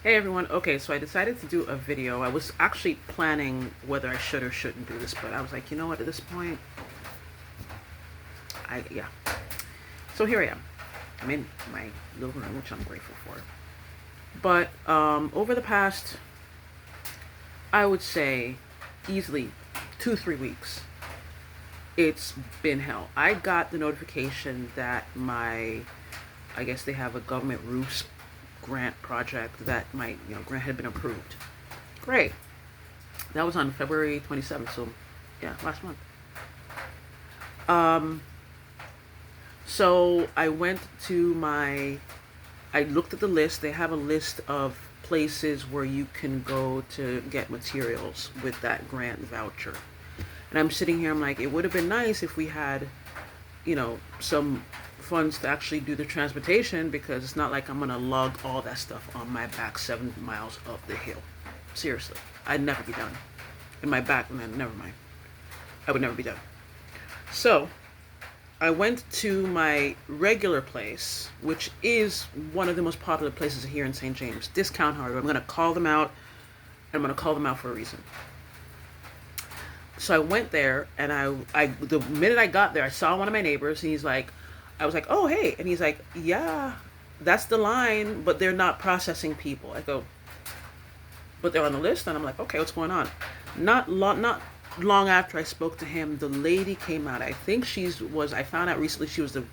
Hey everyone. Okay, so I decided to do a video. I was actually planning whether I should or shouldn't do this, but I was like, you know what, at this point, yeah. So here I am. I'm in my little room, which I'm grateful for. But over the past, I would say, easily 2, 3 weeks, it's been hell. I got the notification that I guess they have a government roofs grant project that my grant had been approved. Great. That was on February 27th, so yeah, last month. Um, so I looked at the list. They have a list of places where you can go to get materials with that grant voucher. And I'm sitting here, I'm like, it would have been nice if we had, some funds to actually do the transportation because it's not like I'm going to lug all that stuff on my back 7 miles up the hill. Seriously, I'd never be done. In my back, man, never mind. I would never be done. So I went to my regular place, which is one of the most popular places here in St. James, Discount Hardware. I'm going to call them out, and I'm going to call them out for a reason. So I went there, and the minute I got there, I saw one of my neighbors, and I was like, oh, hey. And he's like, yeah, that's the line, but they're not processing people. I go, but they're on the list? And I'm like, okay, what's going on? Not long after I spoke to him, the lady came out. I found out recently she was the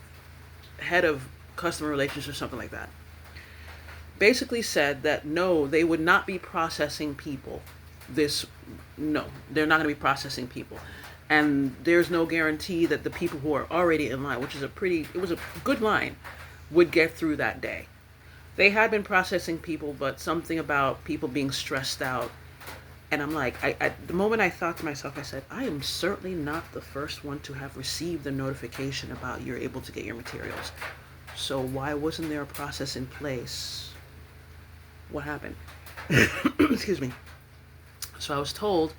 head of customer relations or something like that. Basically said that no, they would not be processing people. This, no, they're not going to be processing people. And there's no guarantee that the people who are already in line, it was a good line, would get through that day. They had been processing people, but something about people being stressed out. And I'm like, the moment I thought to myself, I said, I am certainly not the first one to have received the notification about you're able to get your materials. So why wasn't there a process in place? What happened? Excuse me. So I was told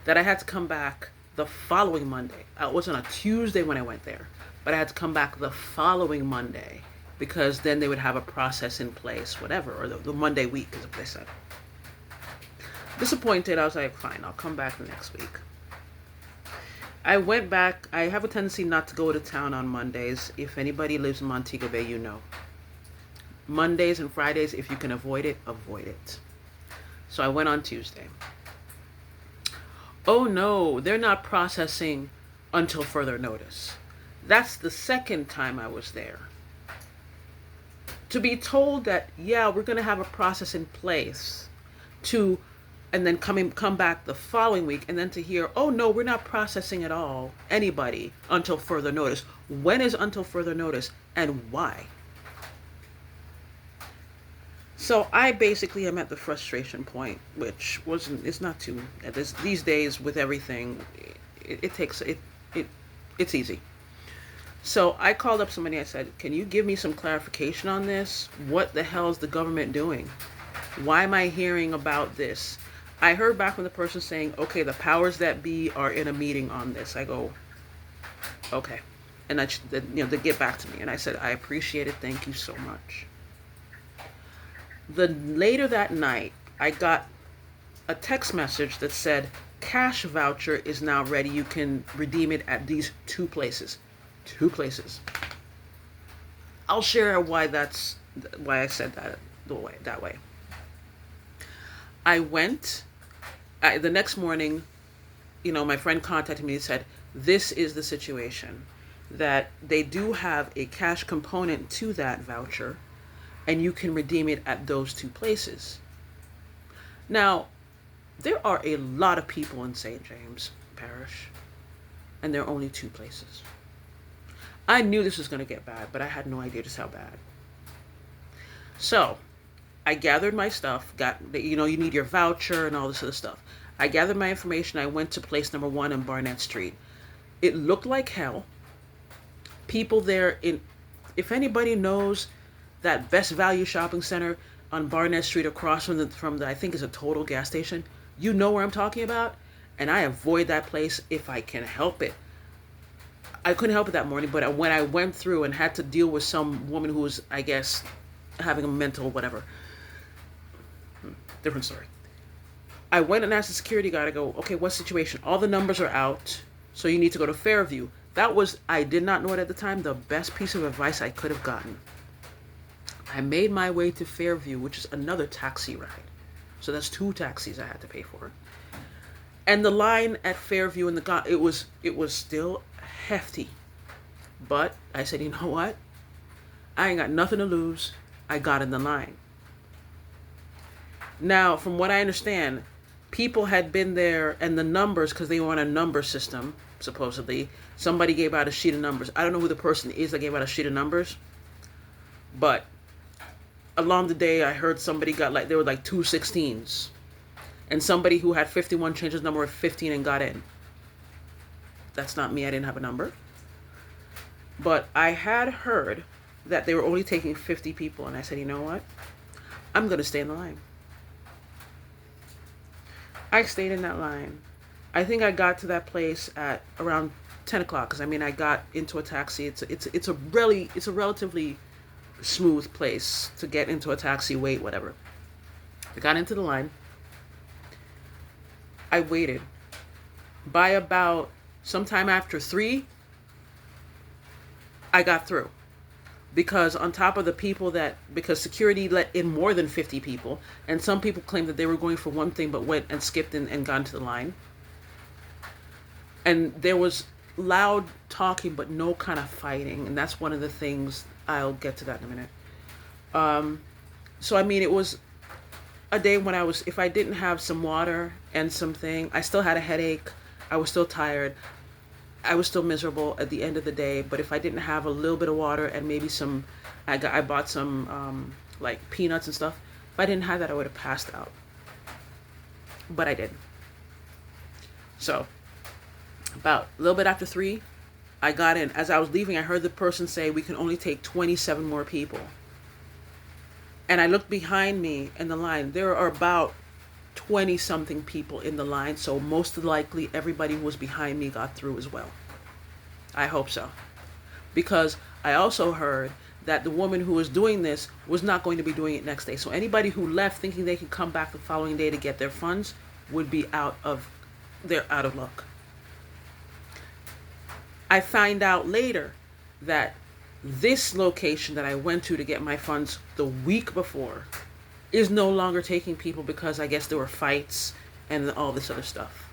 that I had to come back the following Monday. It wasn't a Tuesday when I went there, but I had to come back the following Monday because then they would have a process in place, whatever, or the Monday week is what they said. Disappointed, I was like, fine, I'll come back the next week. I went back. I have a tendency not to go to town on Mondays. If anybody lives in Montego Bay, you know. Mondays and Fridays, if you can avoid it, avoid it. So I went on Tuesday. Oh no, they're not processing until further notice. That's the second time I was there. To be told that, yeah, we're going to have a process in place to, and then come back the following week, and then to hear, oh no, we're not processing at all, anybody, until further notice. When is until further notice, and why? So I basically am at the frustration point, which it's not too, these days with everything, it's easy. So I called up somebody. I said, can you give me some clarification on this? What the hell is the government doing? Why am I hearing about this? I heard back from the person saying, okay, the powers that be are in a meeting on this. I go, okay. And they get back to me. And I said, I appreciate it. Thank you so much. Later that night, I got a text message that said, cash voucher is now ready. You can redeem it at these 2 places. 2 places. I'll share why I said that way. I went, the next morning, my friend contacted me and said, this is the situation, that they do have a cash component to that voucher, and you can redeem it at those 2 places. Now, there are a lot of people in St. James Parish, and there are only 2 places. I knew this was going to get bad, but I had no idea just how bad. So, I gathered my stuff, you need your voucher and all this other stuff. I gathered my information. I went to place number 1 in Barnett Street. It looked like hell. People there, if anybody knows that Best Value Shopping Center on Barnett Street across from the I think is a Total gas station, you know where I'm talking about, and I avoid that place if I can help it. I couldn't help it that morning, but when I went through and had to deal with some woman who was, I guess, having a mental whatever, different story. I went and asked the security guard, I go, okay, what situation? All the numbers are out, so you need to go to Fairview. That was, I did not know it at the time, the best piece of advice I could have gotten. I made my way to Fairview, which is another taxi ride. So that's 2 taxis I had to pay for. And the line at Fairview and it was still hefty. But I said, you know what? I ain't got nothing to lose. I got in the line. Now, from what I understand, people had been there, and the numbers, because they were on a number system, supposedly, somebody gave out a sheet of numbers. I don't know who the person is that gave out a sheet of numbers, but along the day, I heard somebody got there were 2 16s, and somebody who had 51 changed his number of 15 and got in. That's not me. I didn't have a number. But I had heard that they were only taking 50 people, and I said, you know what? I'm going to stay in the line. I stayed in that line. I think I got to that place at around 10 o'clock, because I got into a taxi. It's a relatively smooth place to get into a taxi, wait, whatever. I got into the line. I waited. By about sometime after 3, I got through. Because on top of the people because security let in more than 50 people, and some people claimed that they were going for one thing but went and skipped and got into the line. And there was loud talking but no kind of fighting, and that's one of the things, I'll get to that in a minute. So it was a day when if I didn't have some water and something, I still had a headache, I was still tired, I was still miserable at the end of the day. But if I didn't have a little bit of water and maybe I bought some peanuts and stuff. If I didn't have that, I would have passed out. But I didn't. So about a little bit after 3, I got in. As I was leaving, I heard the person say, we can only take 27 more people. And I looked behind me in the line. There are about 20 something people in the line, so most likely everybody who was behind me got through as well. I hope so. Because I also heard that the woman who was doing this was not going to be doing it next day. So anybody who left thinking they could come back the following day to get their funds would be out of luck. I find out later that this location that I went to get my funds the week before is no longer taking people because I guess there were fights and all this other stuff.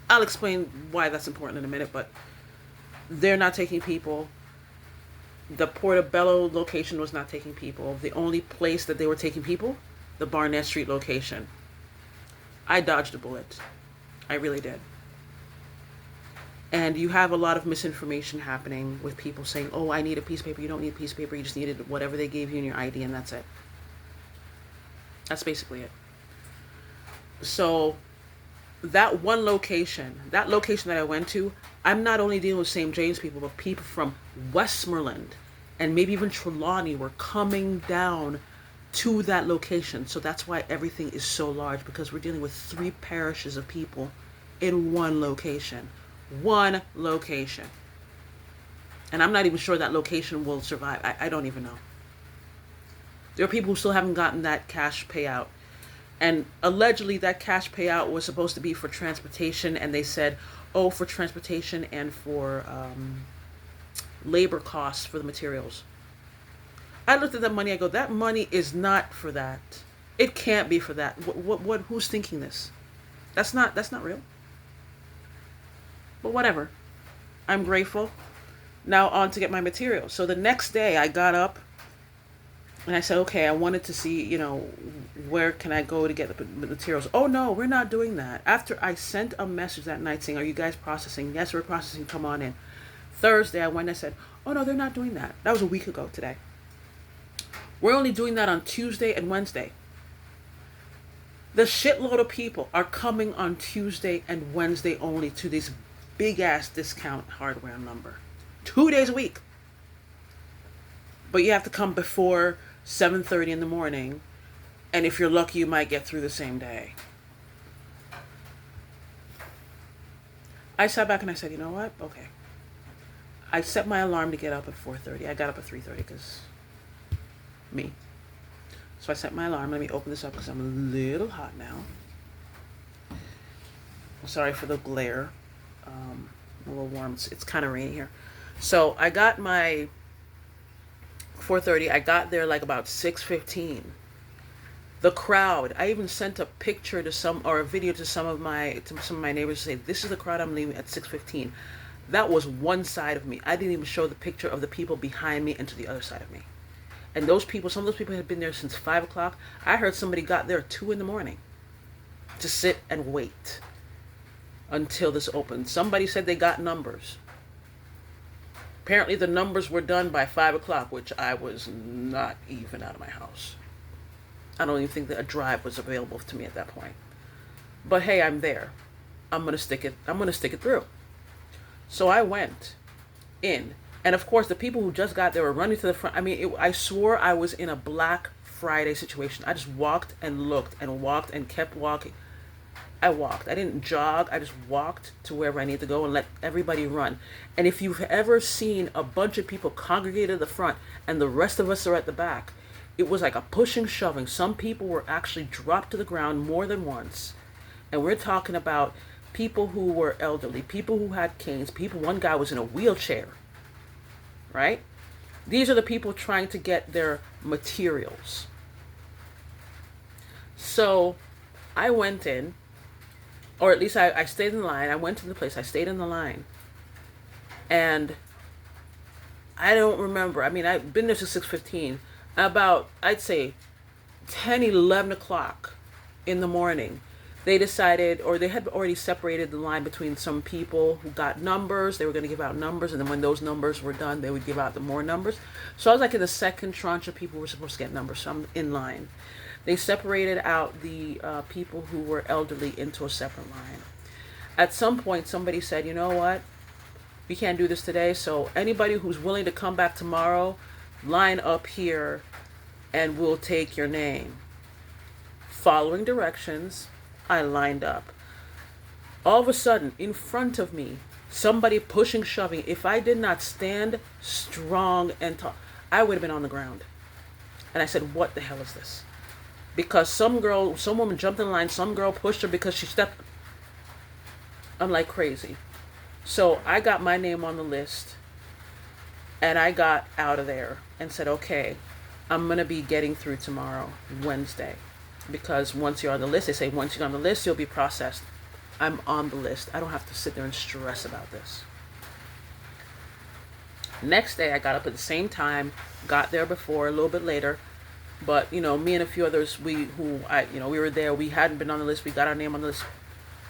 I'll explain why that's important in a minute, but they're not taking people. The Portobello location was not taking people. The only place that they were taking people, the Barnett Street location. I dodged a bullet. I really did. And you have a lot of misinformation happening with people saying, oh, I need a piece of paper. You don't need a piece of paper. You just needed whatever they gave you in your ID, and that's it. That's basically it. So that one location, that location that I went to, I'm not only dealing with St. James people, but people from Westmoreland and maybe even Trelawney were coming down to that location. So that's why everything is so large, because we're dealing with 3 parishes of people in one location. One location. And I'm not even sure that location will survive. I don't even know. There are people who still haven't gotten that cash payout. And allegedly that cash payout was supposed to be for transportation. And they said, oh, for transportation and for labor costs for the materials. I looked at that money. I go, that money is not for that. It can't be for that. What? Who's thinking this? That's not real. But whatever. I'm grateful. Now on to get my materials. So the next day I got up and I said, okay, I wanted to see, where can I go to get the materials? Oh, no, we're not doing that. After I sent a message that night saying, are you guys processing? Yes, we're processing. Come on in. Thursday, I went and I said, oh, no, they're not doing that. That was a week ago today. We're only doing that on Tuesday and Wednesday. The shitload of people are coming on Tuesday and Wednesday only to this big-ass discount hardware number. 2 days a week. But you have to come before 7:30 in the morning. And if you're lucky, you might get through the same day. I sat back and I said, you know what? Okay. I set my alarm to get up at 4:30. I got up at 3:30 because me. So I set my alarm. Let me open this up because I'm a little hot now. Sorry for the glare. A little warm. It's kind of rainy here. So I got my 4:30. I got there like about 6:15. The crowd. I even sent a picture to some or a video to some of my neighbors to say, "This is the crowd I'm leaving at 6:15." That was one side of me. I didn't even show the picture of the people behind me and to the other side of me. And those people, some of those people had been there since 5 o'clock. I heard somebody got there at 2 in the morning to sit and wait until this opened. Somebody said they got numbers. Apparently the numbers were done by 5 o'clock, which I was not even out of my house. I don't even think that a drive was available to me at that point. But hey, I'm there. I'm gonna stick it through. So I went in, and of course the people who just got there were running to the front. I mean, I swore I was in a Black Friday situation. I just walked and looked and walked and kept walking. I walked. I didn't jog. I just walked to wherever I need to go and let everybody run. And if you've ever seen a bunch of people congregated at the front and the rest of us are at the back, it was like a pushing, shoving. Some people were actually dropped to the ground more than once. And we're talking about people who were elderly, people who had canes, one guy was in a wheelchair, right? These are the people trying to get their materials. So I went in, or at least I stayed in the line. I went to the place. I stayed in the line. And I don't remember. I mean, I've been there since 6:15. About, I'd say, 10, 11 o'clock in the morning, they decided, or they had already separated the line between some people who got numbers. They were going to give out numbers. And then when those numbers were done, they would give out the more numbers. So I was like in the second tranche of people who were supposed to get numbers. So I'm in line. They separated out the people who were elderly into a separate line. At some point, somebody said, you know what? We can't do this today. So anybody who's willing to come back tomorrow, line up here and we'll take your name. Following directions, I lined up. All of a sudden, in front of me, somebody pushing, shoving. If I did not stand strong and tall, I would have been on the ground. And I said, what the hell is this? Because some woman jumped in line, some girl pushed her because she stepped. I'm like crazy. So I got my name on the list and I got out of there and said, okay, I'm going to be getting through tomorrow, Wednesday. Because once you're on the list, they say once you're on the list, you'll be processed. I'm on the list. I don't have to sit there and stress about this. Next day, I got up at the same time, got there before, a little bit later. But, you know, me and a few others, we were there. We hadn't been on the list. We got our name on the list.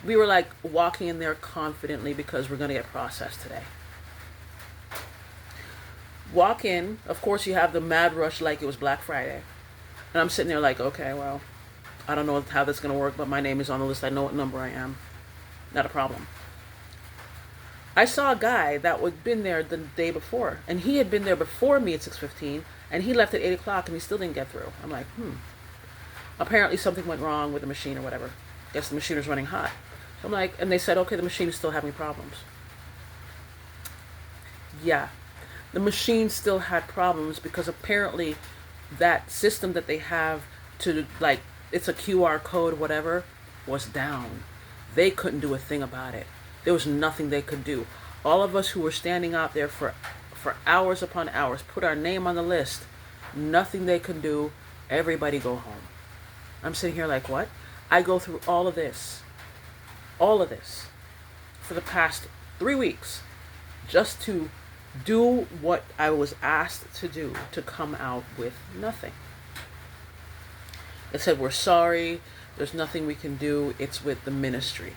We were like walking in there confidently because we're going to get processed today. Walk in. Of course, you have the mad rush like it was Black Friday. And I'm sitting there like, okay, well, I don't know how that's going to work, but my name is on the list. I know what number I am. Not a problem. I saw a guy that had been there the day before, and he had been there before me at 6:15, and he left at 8 o'clock, and he still didn't get through. I'm like, Apparently something went wrong with the machine or whatever. Guess the machine was running hot. So I'm like, and they said, okay, the machine is still having problems. Yeah, the machine still had problems because apparently that system that they have to, like, it's a QR code, whatever, was down. They couldn't do a thing about it. There was nothing they could do. All of us who were standing out there for hours upon hours, put our name on the list, nothing they could do, everybody go home. I'm sitting here like, what? I go through all of this for the past 3 weeks just to do what I was asked to do, to come out with nothing. It said, we're sorry, there's nothing we can do, it's with the ministry.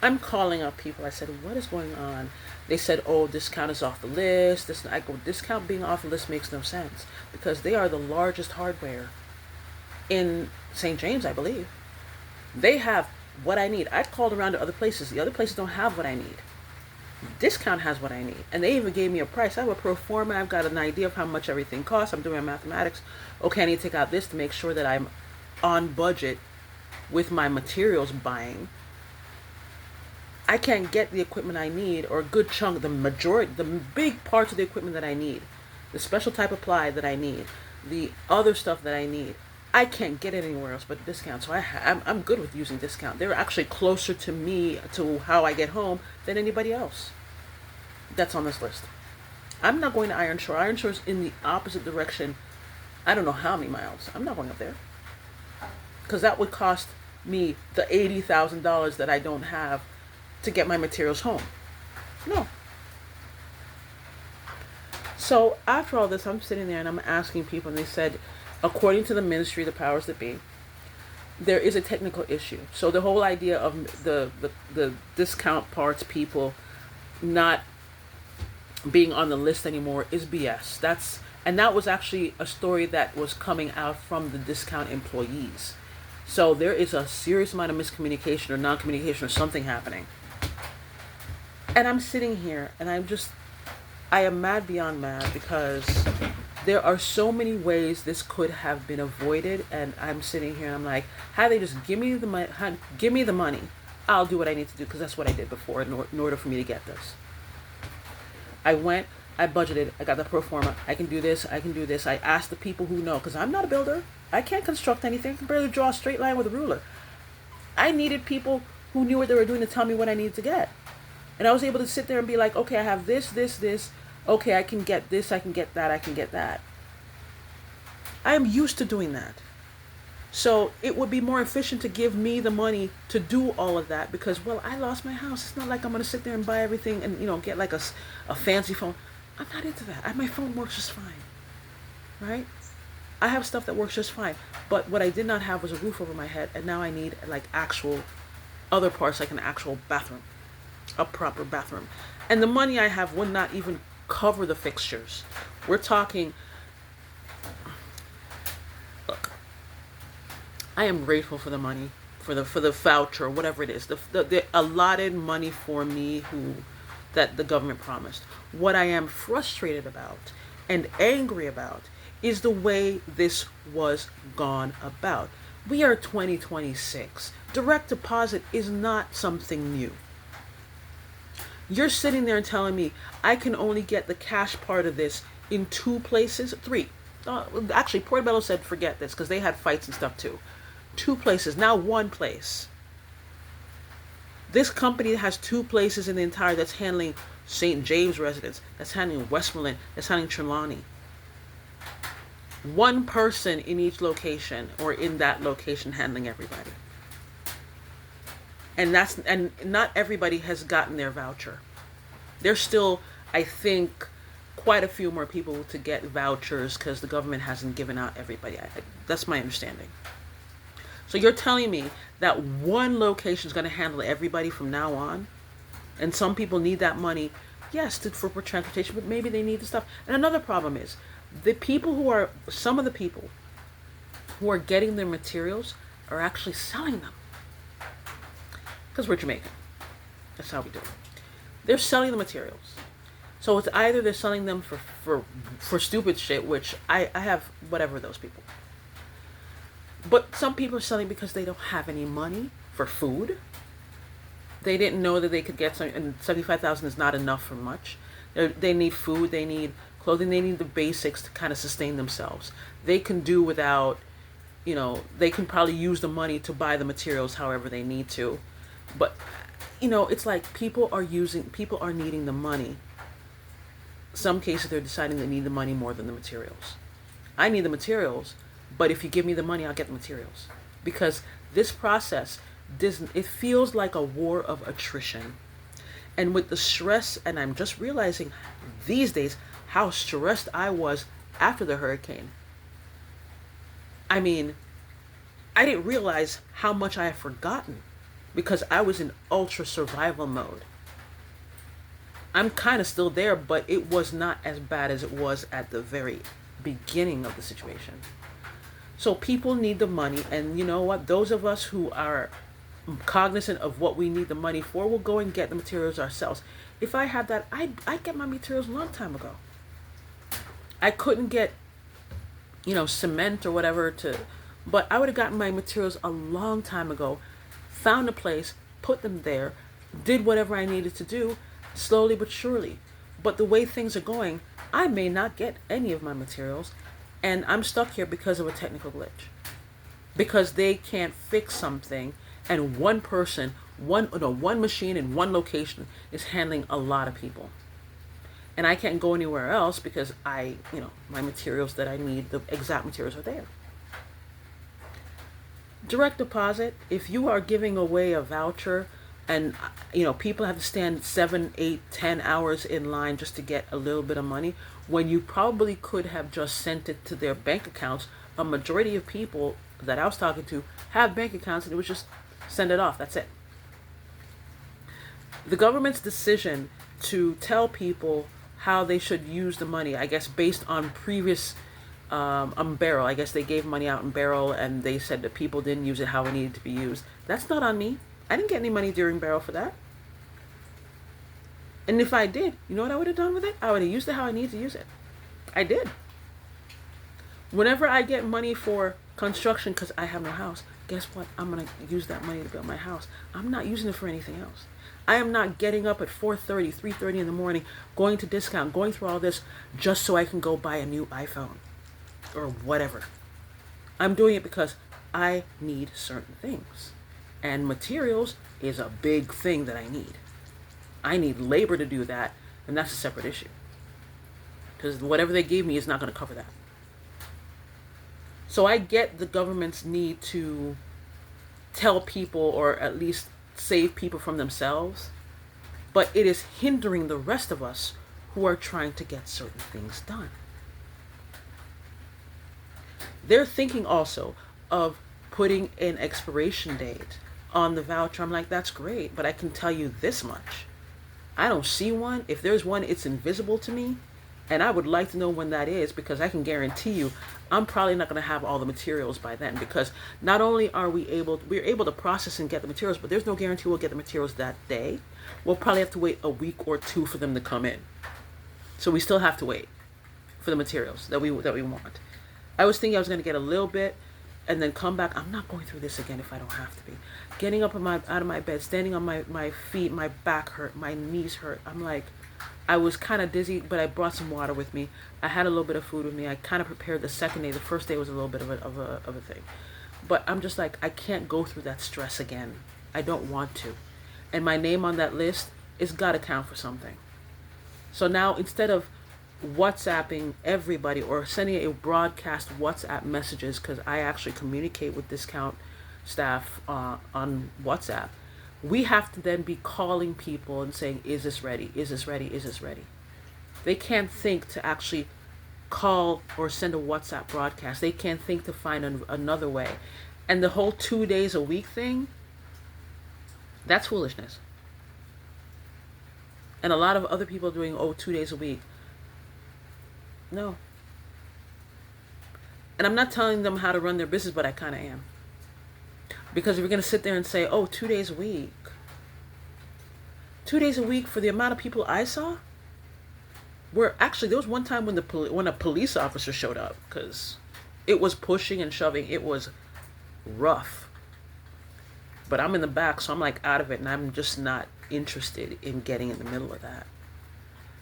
I'm calling up people. I said, what is going on? They said, oh, discount is off the list. I go, discount being off the list makes no sense because they are the largest hardware in St. James, I believe. They have what I need. I called around to other places. The other places don't have what I need. Discount has what I need. And they even gave me a price. I have a pro forma. I've got an idea of how much everything costs. I'm doing my mathematics. Okay, I need to take out this to make sure that I'm on budget with my materials buying. I can't get the equipment I need, or a good chunk, the big parts of the equipment that I need, the special type of ply that I need, the other stuff that I need. I can't get it anywhere else but discount. So I'm good with using discount. They're actually closer to me, to how I get home, than anybody else that's on this list. I'm not going to Iron Shore. Iron Shore's in the opposite direction. I don't know how many miles. I'm not going up there because that would cost me the $80,000 that I don't have to get my materials home. No. So after all this, I'm sitting there and I'm asking people, and they said, according to the ministry, the powers that be, there is a technical issue. So the whole idea of the discount parts people not being on the list anymore is BS. That was actually a story that was coming out from the discount employees. So there is a serious amount of miscommunication or non-communication or something happening. And I'm sitting here and I am mad beyond mad because there are so many ways this could have been avoided. And I'm sitting here and I'm like, how they just give me the money, I'll do what I need to do, because that's what I did before in order for me to get this. I went, I budgeted, I got the pro forma, I can do this. I asked the people who know, because I'm not a builder. I can't construct anything. I can barely draw a straight line with a ruler. I needed people who knew what they were doing to tell me what I needed to get. And I was able to sit there and be like, okay, I have this. Okay, I can get this, I can get that. I am used to doing that. So it would be more efficient to give me the money to do all of that because, well, I lost my house. It's not like I'm going to sit there and buy everything and, get like a fancy phone. I'm not into that. My phone works just fine, right? I have stuff that works just fine. But what I did not have was a roof over my head, and now I need like actual other parts, like an actual bathroom, a proper bathroom. And the money I have would not even cover the fixtures. We're talking, look, I am grateful for the money, for the voucher, whatever it is, the allotted money for me that the government promised. What I am frustrated about and angry about is the way this was gone about. We are 2026. Direct deposit is not something new. You're sitting there and telling me I can only get the cash part of this in 2 places, 3. Actually, Portobello said forget this because they had fights and stuff too. 2 places, now 1 place. This company has 2 places in the entire, that's handling St. James residents, that's handling Westmoreland, that's handling Trelawney. 1 person in each location, or in that location, handling everybody. And not everybody has gotten their voucher. There's still, I think, quite a few more people to get vouchers because the government hasn't given out everybody. That's my understanding. So you're telling me that 1 location is going to handle everybody from now on? And some people need that money, yes, for transportation, but maybe they need the stuff. And another problem is, some of the people who are getting their materials are actually selling them. Because we're Jamaican. That's how we do it. They're selling the materials. So it's either they're selling them for stupid shit, which I have whatever those people. But some people are selling because they don't have any money for food. They didn't know that they could get some, and 75,000 is not enough for much. They need food, they need clothing, they need the basics to kind of sustain themselves. They can do without, they can probably use the money to buy the materials however they need to. But, it's like people are needing the money. Some cases they're deciding they need the money more than the materials. I need the materials, but if you give me the money, I'll get the materials. Because this process, it feels like a war of attrition. And with the stress, and I'm just realizing these days how stressed I was after the hurricane. I mean, I didn't realize how much I had forgotten because I was in ultra survival mode. I'm kind of still there, but it was not as bad as it was at the very beginning of the situation. So people need the money, and you know what? Those of us who are cognizant of what we need the money for will go and get the materials ourselves. If I had that, I'd get my materials a long time ago. I couldn't get, cement or whatever but I would have gotten my materials a long time ago, found a place, put them there, did whatever I needed to do, slowly but surely. But the way things are going, I may not get any of my materials, and I'm stuck here because of a technical glitch. because they can't fix something, and one person, one machine in one location is handling a lot of people. And I can't go anywhere else because my materials that I need, the exact materials are there. Direct deposit, if you are giving away a voucher and people have to stand 7, 8, 10 hours in line just to get a little bit of money, when you probably could have just sent it to their bank accounts. A majority of people that I was talking to have bank accounts, and it was just send it off. That's it. The government's decision to tell people how they should use the money, I guess based on previous barrel. I guess they gave money out in barrel and they said that people didn't use it how it needed to be used. That's not on me. I didn't get any money during barrel for that. And if I did, you know what I would have done with it? I would have used it how I needed to use it. I did. Whenever I get money for construction because I have no house, guess what? I'm going to use that money to build my house. I'm not using it for anything else. I am not getting up at 4:30, 3:30 in the morning, going to discount, going through all this just so I can go buy a new iPhone or whatever. I'm doing it because I need certain things. And materials is a big thing that I need. I need labor to do that, and that's a separate issue. Because whatever they gave me is not going to cover that. So I get the government's need to tell people, or at least save people from themselves, but it is hindering the rest of us who are trying to get certain things done. They're thinking also of putting an expiration date on the voucher. I'm like, that's great, but I can tell you this much. I don't see one. If there's one, it's invisible to me. And I would like to know when that is, because I can guarantee you I'm probably not going to have all the materials by then, because not only are we're able to process and get the materials, but there's no guarantee we'll get the materials that day. We'll probably have to wait a week or two for them to come in. So we still have to wait for the materials that we want. I was thinking I was going to get a little bit and then come back. I'm not going through this again if I don't have to be. Getting up out of my bed, standing on my feet, my back hurt, my knees hurt. I'm like, I was kind of dizzy, but I brought some water with me. I had a little bit of food with me. I kind of prepared the second day. The first day was a little bit of a thing. But I'm just like, I can't go through that stress again. I don't want to. And my name on that list is got to count for something. So now instead of WhatsApping everybody or sending a broadcast WhatsApp messages, because I actually communicate with discount staff on WhatsApp, we have to then be calling people and saying, is this ready? Is this ready? Is this ready? They can't think to actually call or send a WhatsApp broadcast. They can't think to find another way. And the whole 2 days a week thing, that's foolishness. And a lot of other people are doing, 2 days a week. No. And I'm not telling them how to run their business, but I kind of am. Because if you're going to sit there and say, 2 days a week. 2 days a week for the amount of people I saw? Where actually, there was one time when a police officer showed up, because it was pushing and shoving. It was rough. But I'm in the back, so I'm like out of it, and I'm just not interested in getting in the middle of that.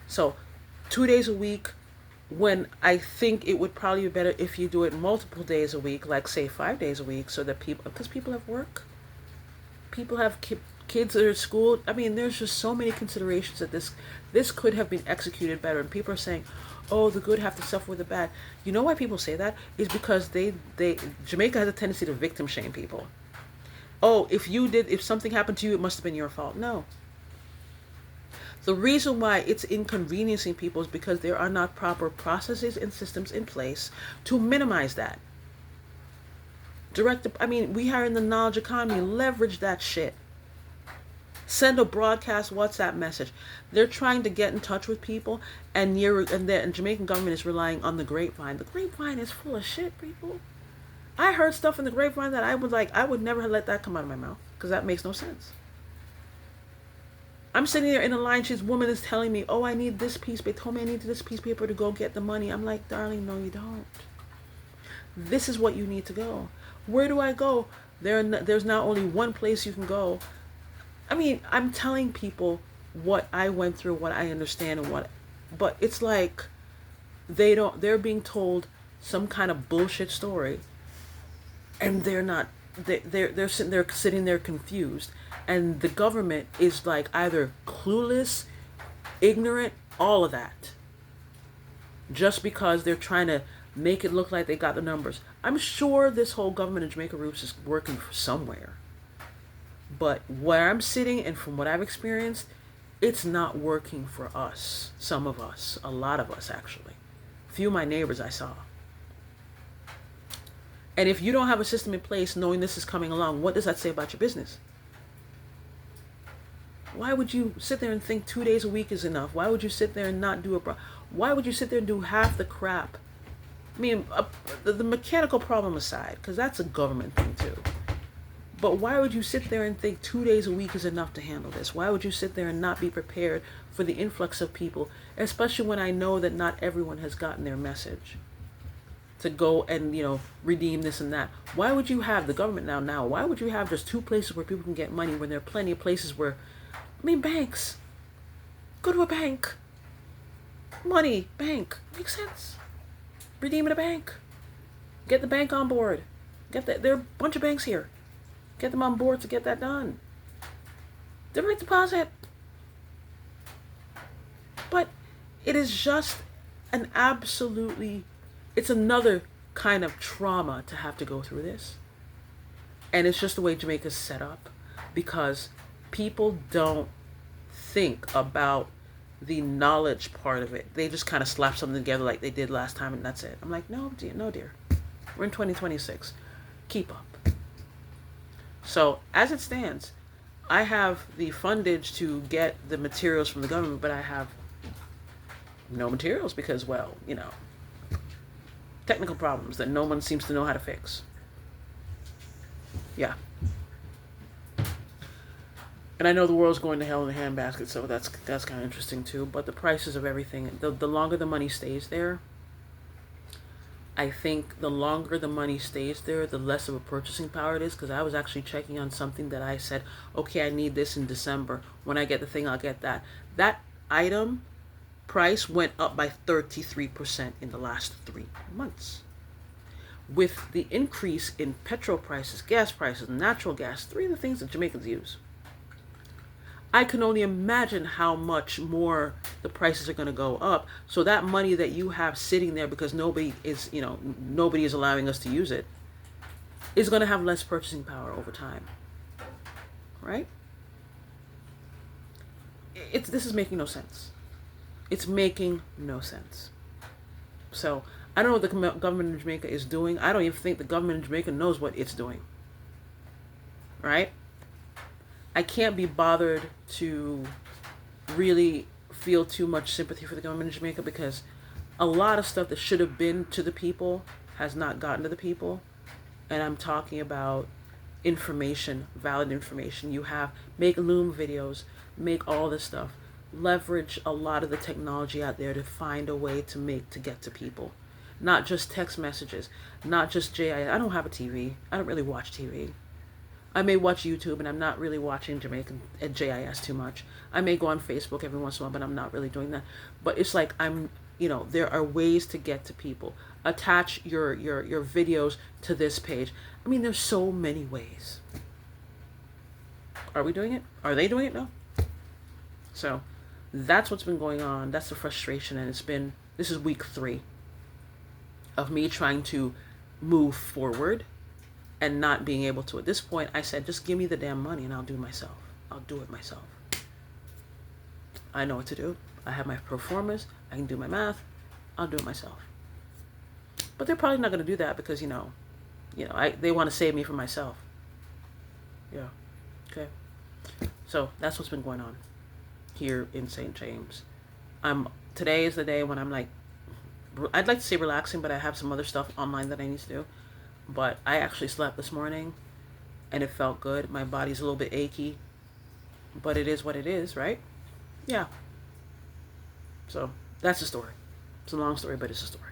So 2 days a week, when I think it would probably be better if you do it multiple days a week, like say 5 days a week, so that because people have work, people have kids that are at school. I mean, there's just so many considerations that this could have been executed better. And people are saying, the good have to suffer with the bad. You know why people say that? Is because Jamaica has a tendency to victim shame people. If something happened to you, it must have been your fault. No. The reason why it's inconveniencing people is because there are not proper processes and systems in place to minimize that. We are in the knowledge economy. Leverage that shit. Send a broadcast WhatsApp message. They're trying to get in touch with people, and the Jamaican government is relying on the grapevine. The grapevine is full of shit, people. I heard stuff in the grapevine that I would never have let that come out of my mouth, because that makes no sense. I'm sitting there in a line. This woman is telling me, I need this piece. They told me I need this piece of paper to go get the money. I'm like, darling, no, you don't. This is what you need to go. Where do I go? There's not only one place you can go. I mean, I'm telling people what I went through, what I understand, but it's like they're being told some kind of bullshit story and they're not. They're sitting there confused, and the government is like either clueless, ignorant, all of that, just because they're trying to make it look like they got the numbers. I'm sure this whole government in Jamaica Roots is working for somewhere. But where I'm sitting and from what I've experienced, it's not working for us. Some of us, a lot of us actually. Few of my neighbors I saw. And if you don't have a system in place knowing this is coming along, what does that say about your business? Why would you sit there and think 2 days a week is enough? Why would you sit there and not do why would you sit there and do half the crap? I mean, the mechanical problem aside, because that's a government thing too. But why would you sit there and think 2 days a week is enough to handle this? Why would you sit there and not be prepared for the influx of people, especially when I know that not everyone has gotten their message to go and, redeem this and that? Why would you have the government now? Why would you have just 2 places where people can get money when there are plenty of places where, banks. Go to a bank. Money, bank. Makes sense. Redeem at a bank. Get the bank on board. There are a bunch of banks here. Get them on board to get that done. Direct deposit. But it is just it's another kind of trauma to have to go through this. And it's just the way Jamaica's set up, because people don't think about the knowledge part of it. They just kind of slap something together like they did last time and that's it. I'm like, no, dear. We're in 2026. Keep up. So as it stands, I have the fundage to get the materials from the government, but I have no materials because, technical problems that no one seems to know how to fix. Yeah. And I know the world's going to hell in a handbasket, so that's kind of interesting too. But the prices of everything, the longer the money stays there, I think the longer the money stays there, the less of a purchasing power it is. Because I was actually checking on something that I said, okay, I need this in December. When I get the thing, I'll get that. That item price went up by 33% in the last 3 months. With the increase in petrol prices, gas prices, natural gas, 3 of the things that Jamaicans use, I can only imagine how much more the prices are going to go up. So that money that you have sitting there because nobody is allowing us to use it, is going to have less purchasing power over time. Right? This is making no sense. It's making no sense. So I don't know what the government of Jamaica is doing. I don't even think the government of Jamaica knows what it's doing. Right? I can't be bothered to really feel too much sympathy for the government of Jamaica, because a lot of stuff that should have been to the people has not gotten to the people. And I'm talking about information, valid information. You have, make Loom videos, make all this stuff. Leverage a lot of the technology out there to find a way to get to people. Not just text messages, not just JIS. I don't have a TV. I don't really watch TV. I may watch YouTube, and I'm not really watching Jamaican JIS too much. I may go on Facebook every once in a while, but I'm not really doing that. But it's like there are ways to get to people. Attach your videos to this page. I mean, there's so many ways. Are we doing it? Are they doing it? No. So that's what's been going on. That's the frustration, and this is week 3 of me trying to move forward and not being able to. At this point, I said, just give me the damn money and I'll do it myself. I know what to do. I have my performers. I can do my math. I'll do it myself. But they're probably not going to do that because, they want to save me from myself. Yeah. Okay. So that's what's been going on here in St. James. Today is the day when I'm like, I'd like to say relaxing, but I have some other stuff online that I need to do. But I actually slept this morning, and it felt good. My body's a little bit achy, but it is what it is, right? Yeah. So that's the story. It's a long story, but it's a story.